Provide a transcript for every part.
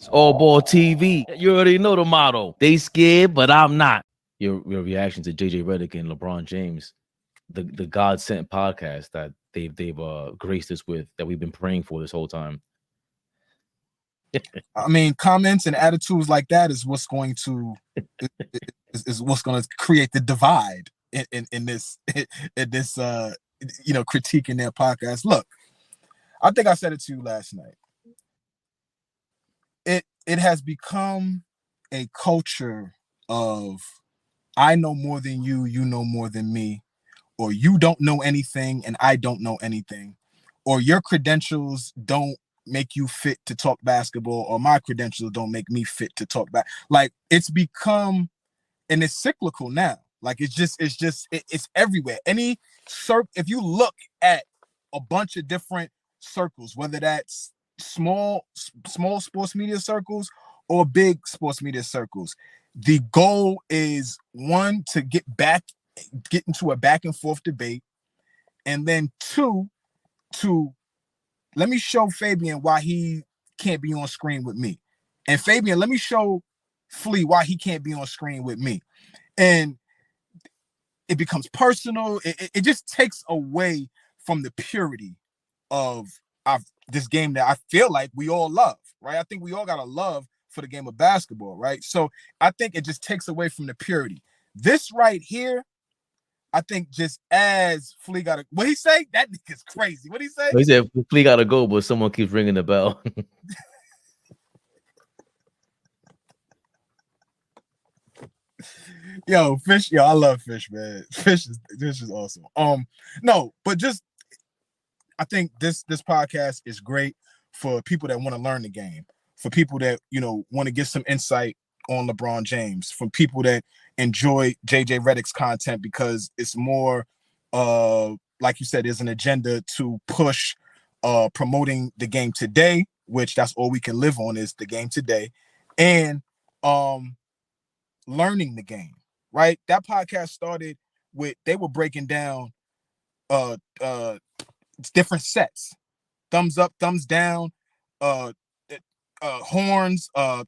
It's AllBall TV. You already know the motto. They scared, but I'm not. Your reaction to Redick and LeBron James, the God sent podcast that they've graced us with, that we've been praying for this whole time. I mean, comments and attitudes like that is what's going to create the divide in this critiquing their podcast. Look, I think I said it to you last night. It has become a culture of I know more than you, you know more than me, or you don't know anything and I don't know anything, or your credentials don't make you fit to talk basketball, or my credentials don't make me fit to talk back. Like, it's become, and it's cyclical now. Like, it's everywhere. If you look at a bunch of different circles, whether that's small sports media circles or big sports media circles, the goal is, one, to get into a back and forth debate, and then two, to let me show Fabian why he can't be on screen with me, and Fabian, let me show Flea why he can't be on screen with me. And it becomes personal. It just takes away from the purity of this game that I feel like we all love, right? I think we all got a love for the game of basketball, right? So I think it just takes away from the purity. This right here, I think, just as Flea got to, what he say? That nigga's crazy. What he say? He said Flea got to go, but someone keeps ringing the bell. Yo, Fish, I love Fish, man. Fish is awesome. No, but just, I think this podcast is great for people that want to learn the game, for people that, want to get some insight on LeBron James, from people that enjoy JJ Redick's content, because it's more, like you said, there's an agenda to push promoting the game today, which that's all we can live on, is the game today, and learning the game, right? That podcast started with, they were breaking down different sets, thumbs up, thumbs down, horns, a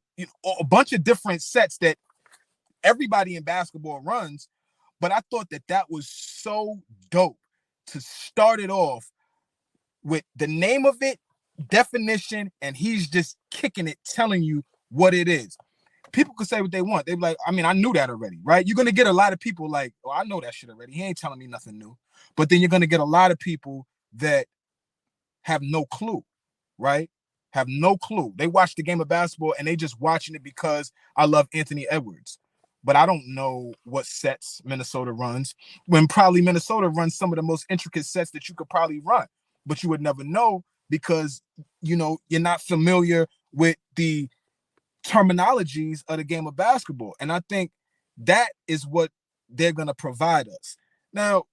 bunch of different sets that everybody in basketball runs. But I thought that was so dope to start it off with the name of it, definition, and he's just kicking it, telling you what it is. People could say what they want. They'd be like, I mean, I knew that already, right? You're going to get a lot of people like, oh, I know that shit already. He ain't telling me nothing new. But then you're going to get a lot of people that have no clue, right? Have no clue. They watch the game of basketball and they just watching it because I love Anthony Edwards. But I don't know what sets Minnesota runs, when probably Minnesota runs some of the most intricate sets that you could probably run. But you would never know because, you're not familiar with the terminologies of the game of basketball. And I think that is what they're going to provide us. Now,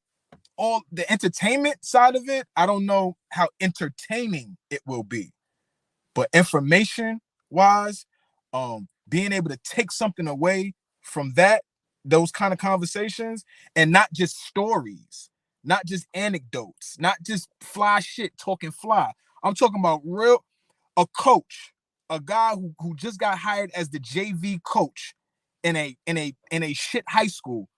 all the entertainment side of it, I don't know how entertaining it will be. But information wise, being able to take something away from those kind of conversations, and not just stories, not just anecdotes, not just fly shit, talking fly. I'm talking about a coach, a guy who just got hired as the JV coach in a shit high school,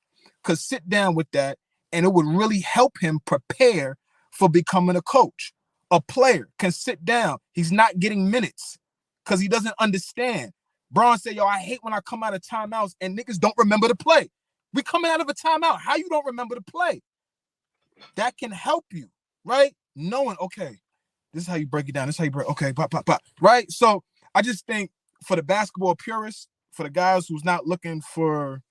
could sit down with that, and it would really help him prepare for becoming a coach. A player can sit down. He's not getting minutes because he doesn't understand. Braun said, yo, I hate when I come out of timeouts and niggas don't remember to play. We coming out of a timeout. How you don't remember to play? That can help you, right? Knowing, okay, this is how you break it down. This is how you break, okay, pop, right? So I just think for the basketball purists, for the guys who's not looking for,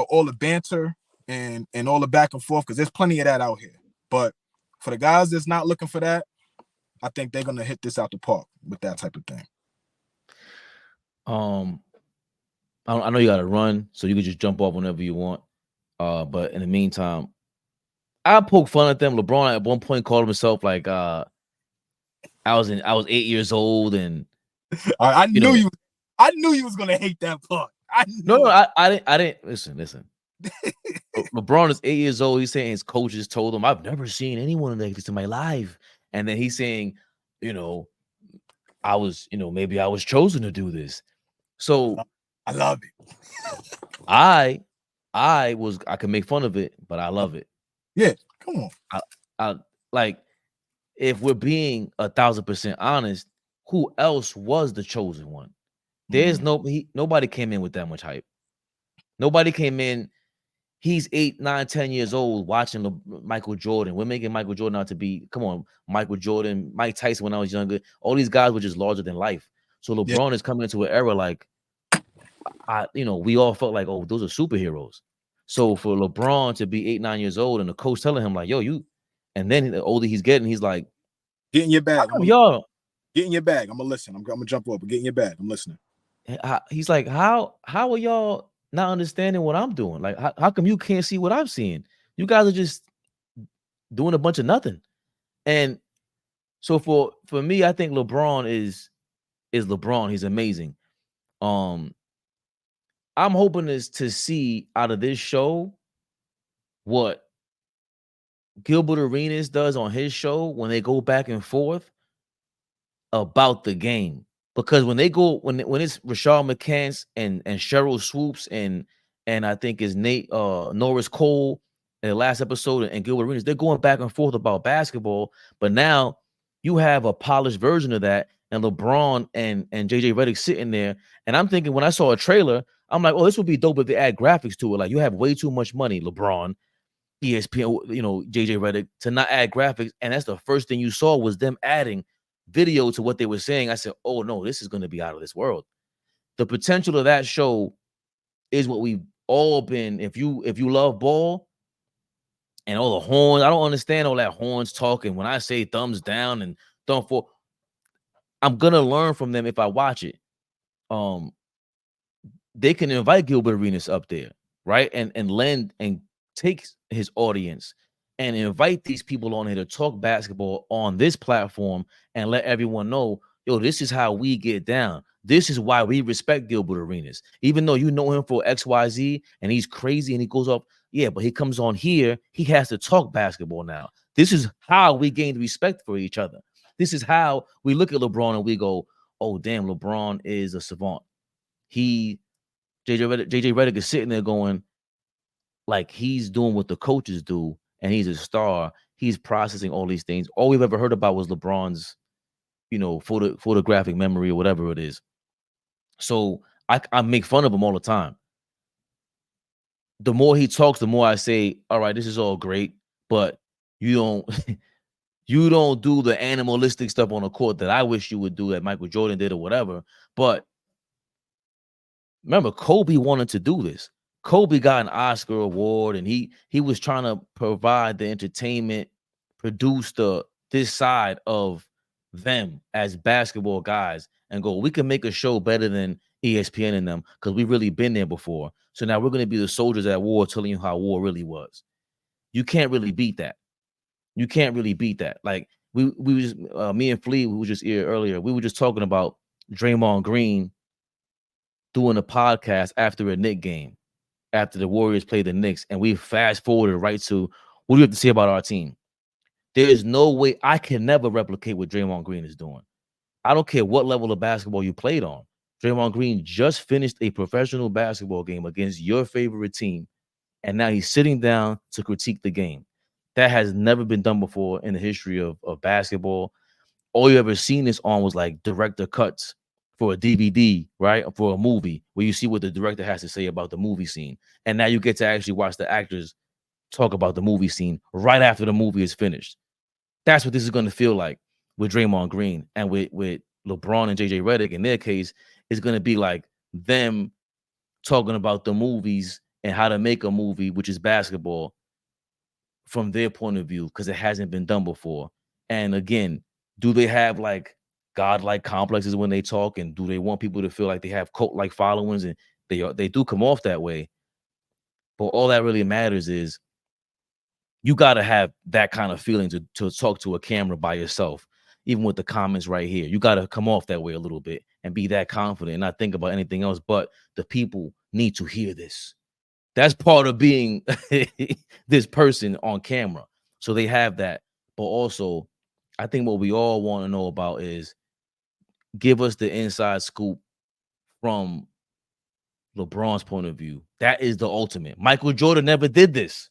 all the banter and all the back and forth, because there's plenty of that out here. But for the guys that's not looking for that, I think they're going to hit this out the park with that type of thing. I know you got to run, so you can just jump off whenever you want. But in the meantime, I poke fun at them. LeBron at one point called himself like, I was 8 years old, and I knew you was gonna hate that part. I didn't listen. LeBron is 8 years old. He's saying his coaches told him, I've never seen anyone like this in my life. And then he's saying, I was, maybe I was chosen to do this. So I love it. I can make fun of it, but I love it. Yeah, come on. I like, if we're being 1,000% honest, who else was the chosen one? There's nobody came in with that much hype. Nobody came in. He's 8, 9, 10 years old watching Michael Jordan. We're making Michael Jordan out to be, come on, Michael Jordan, Mike Tyson when I was younger. All these guys were just larger than life. So LeBron is coming into an era like, we all felt like, oh, those are superheroes. So for LeBron to be 8, 9 years old and the coach telling him like, yo, and then the older he's getting, he's like, get in your bag. Y'all get in your bag. I'm gonna listen. I'm gonna jump over. Get in your bag. I'm listening. He's like, how are y'all not understanding what I'm doing? Like, how come you can't see what I'm seeing? You guys are just doing a bunch of nothing. And so for me, I think LeBron is LeBron. He's amazing. I'm hoping to see out of this show what Gilbert Arenas does on his show when they go back and forth about the game. Because when they go, when it's Rashad McCants and Cheryl Swoops and I think is Norris Cole in the last episode and Gilbert Arenas, they're going back and forth about basketball. But now you have a polished version of that, and LeBron and JJ Redick sitting there. And I'm thinking, when I saw a trailer, I'm like, oh, this would be dope if they add graphics to it. Like, you have way too much money, LeBron, ESPN, JJ Redick, to not add graphics. And that's the first thing you saw was them adding video to what they were saying. I said, oh no, this is going to be out of this world. The potential of that show is what we've all been. If you love ball and all the horns, I don't understand all that horns talking. When I say thumbs down and thumb for, I'm gonna learn from them if I watch it. They can invite Gilbert Arenas up there, right? And lend and take his audience and invite these people on here to talk basketball on this platform and let everyone know, yo, this is how we get down. This is why we respect Gilbert Arenas. Even though you know him for XYZ and he's crazy and he goes off, yeah, but he comes on here, he has to talk basketball now. This is how we gain respect for each other. This is how we look at LeBron and we go, oh, damn, LeBron is a savant. JJ Redick is sitting there going, like, he's doing what the coaches do, and he's a star. He's processing all these things. All we've ever heard about was LeBron's, photographic memory or whatever it is. So I make fun of him all the time. The more he talks, the more I say, all right, this is all great, but you don't you don't do the animalistic stuff on the court that I wish you would do, that Michael Jordan did or whatever. But remember, Kobe wanted to do this. Kobe got an Oscar award, and he was trying to provide the entertainment, produce this side of them as basketball guys, and go, we can make a show better than ESPN and them because we've really been there before. So now we're going to be the soldiers at war, telling you how war really was. You can't really beat that. You can't really beat that. Like, we just me and Flea, we were just here earlier. We were just talking about Draymond Green doing a podcast after a Knicks game, after the Warriors played the Knicks, and we fast forwarded right to, what do you have to say about our team? There is no way I can never replicate what Draymond Green is doing. I don't care what level of basketball you played on. Draymond Green just finished a professional basketball game against your favorite team, and now he's sitting down to critique the game. That has never been done before in the history of basketball. All you ever seen this on was like director cuts for a DVD, right? For a movie, where you see what the director has to say about the movie scene. And now you get to actually watch the actors talk about the movie scene right after the movie is finished. That's what this is going to feel like with Draymond Green, and with LeBron and JJ Redick. In their case, it's going to be like them talking about the movies and how to make a movie, which is basketball, from their point of view, because it hasn't been done before. And again, do they have like godlike complexes when they talk, and do they want people to feel like they have cult-like followings? And they do come off that way. But all that really matters is you got to have that kind of feeling to talk to a camera by yourself, even with the comments right here. You got to come off that way a little bit and be that confident and not think about anything else. But the people need to hear this. That's part of being this person on camera. So they have that. But also, I think what we all want to know about is, give us the inside scoop from LeBron's point of view. That is the ultimate. Michael Jordan never did this.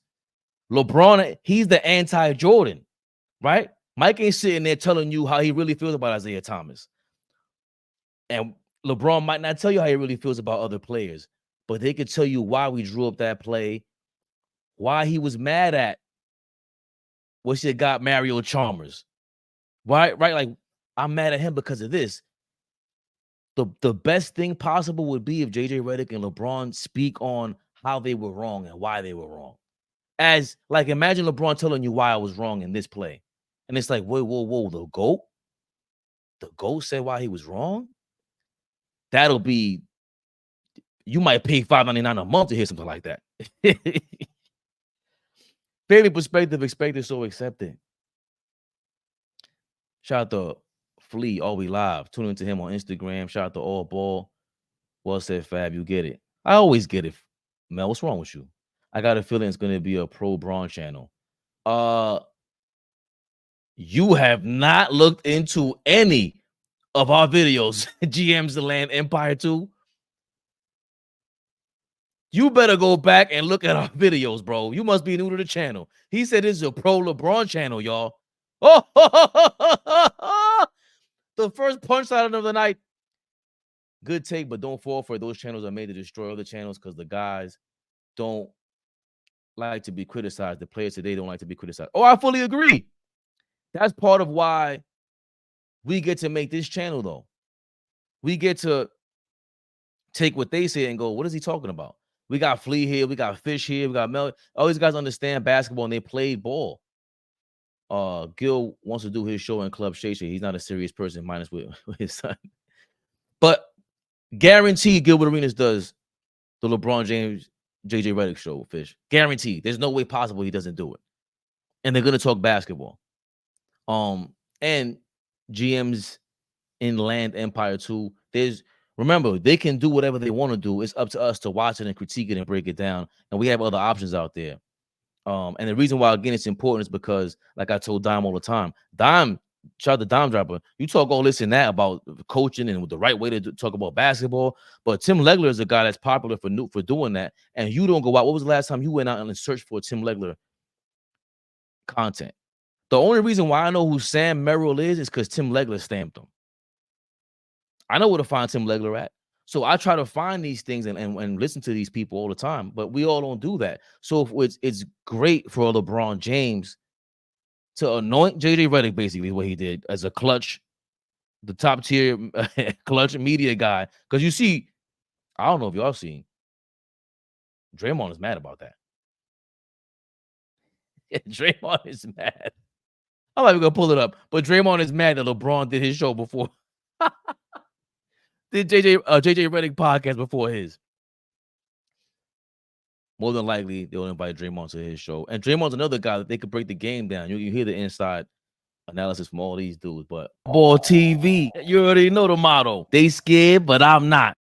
LeBron, he's the anti-Jordan, right? Mike ain't sitting there telling you how he really feels about Isaiah Thomas. And LeBron might not tell you how he really feels about other players, but they could tell you why we drew up that play, why he was mad at what she got Mario Chalmers. Right? Like, I'm mad at him because of this. The best thing possible would be if JJ Redick and LeBron speak on how they were wrong and why they were wrong. As like, imagine LeBron telling you why I was wrong in this play. And it's like, whoa, the GOAT? The GOAT said why he was wrong? That'll be, you might pay $5.99 a month to hear something like that. Fabian perspective, expected, so accepted. Shout out to Flea, All We Live. Tune into him on Instagram. Shout out to AllBall. Well said, Fab. You get it. I always get it. Mel, what's wrong with you? I got a feeling it's going to be a pro Braun channel. You have not looked into any of our videos. GM's the Land Empire 2. You better go back and look at our videos, bro. You must be new to the channel. He said this is a pro LeBron channel, y'all. Oh, the first punchline of the night. Good take, but don't fall for it. Those channels are made to destroy other channels because the guys don't like to be criticized. The players today don't like to be criticized. Oh, I fully agree. That's part of why we get to make this channel, though. We get to take what they say and go, what is he talking about? We got Flea here. We got Fish here. We got Mel. All these guys understand basketball and they played ball. Gil wants to do his show in Club Shay Shay. He's not a serious person, minus with his son. But guaranteed Gilbert Arenas does the LeBron James, JJ Redick show, Fish. Guaranteed. There's no way possible he doesn't do it. And they're going to talk basketball. And GM's in Land Empire 2. Remember, they can do whatever they want to do. It's up to us to watch it and critique it and break it down. And we have other options out there. And the reason why, again, it's important is because, like I told Dime all the time, shout out to Dime Dropper, you talk all this and that about coaching and the right way to talk about basketball. But Tim Legler is a guy that's popular for doing that. And you don't go out. What was the last time you went out and searched for Tim Legler content? The only reason why I know who Sam Merrill is because Tim Legler stamped him. I know where to find Tim Legler at. So I try to find these things and listen to these people all the time, but we all don't do that. So it's great for LeBron James to anoint JJ Redick, basically what he did as a clutch, the top tier clutch media guy. Because you see, I don't know if y'all seen, Draymond is mad about that. Yeah, Draymond is mad. I'm not even gonna pull it up, but Draymond is mad that LeBron did his show before. Did JJ Redick podcast before his. More than likely, they'll invite Draymond to his show. And Draymond's another guy that they could break the game down. You hear the inside analysis from all these dudes. But AllBall TV, you already know the motto. They scared, but I'm not.